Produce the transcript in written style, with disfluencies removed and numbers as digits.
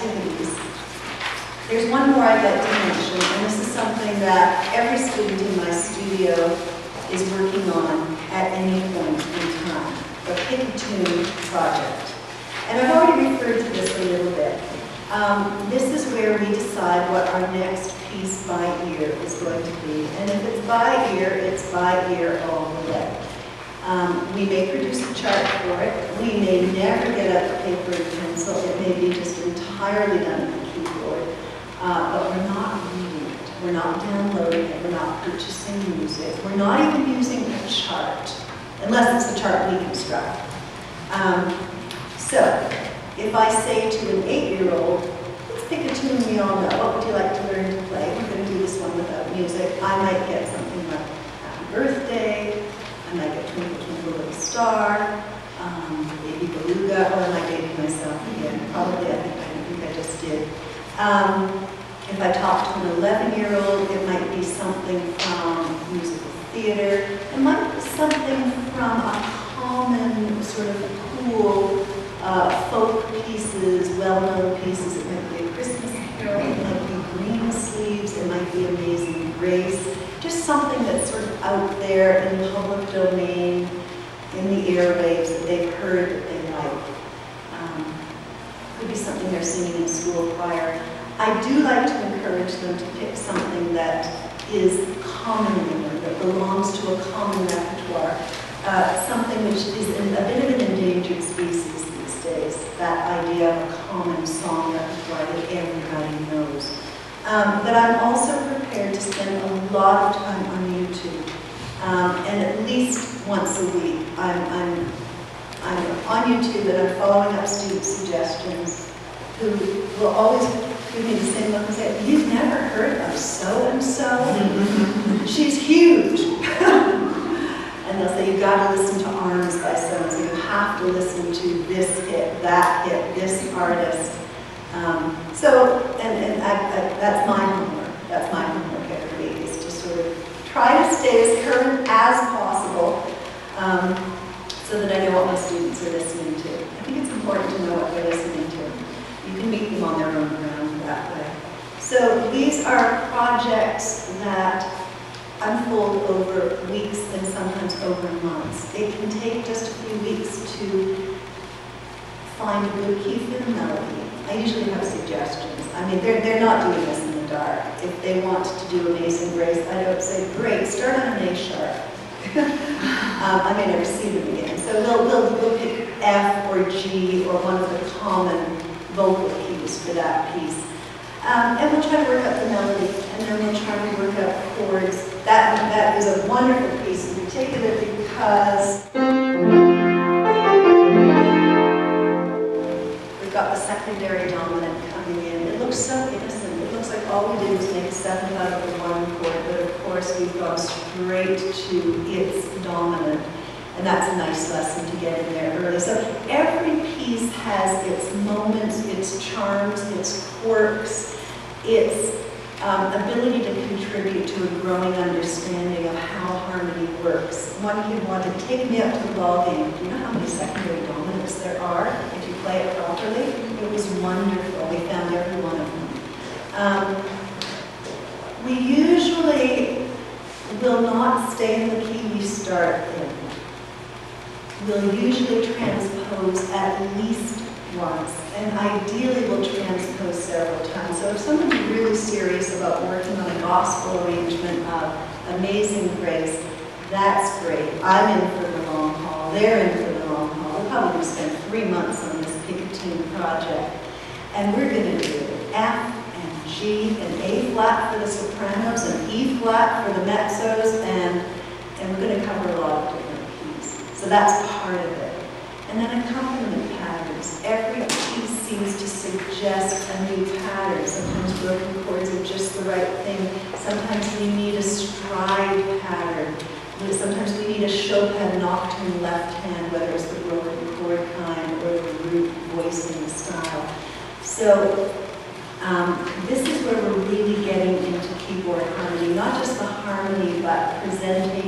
activities. There's one more I'd like to mention, and this is something that every student in my studio is working on at any point in time, the Pick a Tune project. And I've already referred to this a little bit. This is where we decide what our next piece by ear is going to be. And if it's by ear all the way. We may produce a chart for it. We may never get out paper and pencil. It may be just entirely done on the keyboard. But we're not reading it. We're not downloading it. We're not purchasing music. We're not even using a chart, unless it's a chart we construct. So, if I say to an 8-year-old, let's pick a tune we all know. What would you like to learn to play? We're going to do this one without music. I might get something like Happy Birthday. I might get Twinkle Twinkle Little Star, Baby Beluga, or am I dating myself again? Probably, I think I just did. If I talk to an 11-year-old, it might be something from musical theater. It might be something from a common, sort of cool folk pieces, well-known pieces. It might be a Christmas Carol, it might be Green Sleeves, it might be Amazing Grace. Just something that's sort of out there in the public domain, in the airwaves that they've heard that they like. Could be something they're singing in school choir. I do like to encourage them to pick something that is commonly known, that belongs to a common repertoire, something which is a bit of an endangered species these days, that idea of a common song repertoire that everybody knows. But I'm also prepared to spend a lot of time on YouTube, and at least once a week. I'm on YouTube and I'm following up student suggestions who will always give me the same look and say, "You've never heard of so-and-so? She's huge." And they'll say, "You've got to listen to Arms by so-and-so. You have to listen to this hit, that hit, this artist." That's my homework. That's my homework every week, is to sort of try to stay as current as possible so that I know what my students are listening to. I think it's important to know what they're listening to. You can meet them on their own ground that way. So these are projects that unfold over weeks and sometimes over months. It can take just a few weeks to find a good key for the melody. I usually have suggestions. I mean, they're not doing this in the dark. If they want to do Amazing Grace, I don't say, "Great, start on an A sharp." I may never see them again. So we'll pick F or G or one of the common vocal keys for that piece. And we'll try to work out the melody, and then we'll try to work out chords. That is a wonderful piece in particular because got the secondary dominant coming in. It looks so innocent. It looks like all we did was make a 7th out of the 1 chord, but of course we've gone straight to its dominant, and that's a nice lesson to get in there early. So every piece has its moments, its charms, its quirks, its ability to contribute to a growing understanding of how harmony works. One kid wanted to take me up to the ball game. Do you know how many secondary dominants there are if you play it properly? It was wonderful. We found every one of them. We usually will not stay in the key we start in. We'll usually transpose at least once, and ideally we'll transpose several times. So if someone's really serious about working on a gospel arrangement of Amazing Grace, that's great. I'm in for the long haul. They're in for the long haul. We'll probably spend 3 months on this Pick a Tune project. And we're going to do F and G and A flat for the sopranos and E flat for the mezzos, and we're going to cover a lot of different keys. So that's part of it. And then accompaniment patterns. Every piece seems to suggest a new pattern. Sometimes broken chords are just the right thing. Sometimes we need a stride pattern. Sometimes we need a Chopin nocturne left hand, whether it's the broken chord kind or the root voicing style. So this is where we're really getting into keyboard harmony. Not just the harmony, but presentation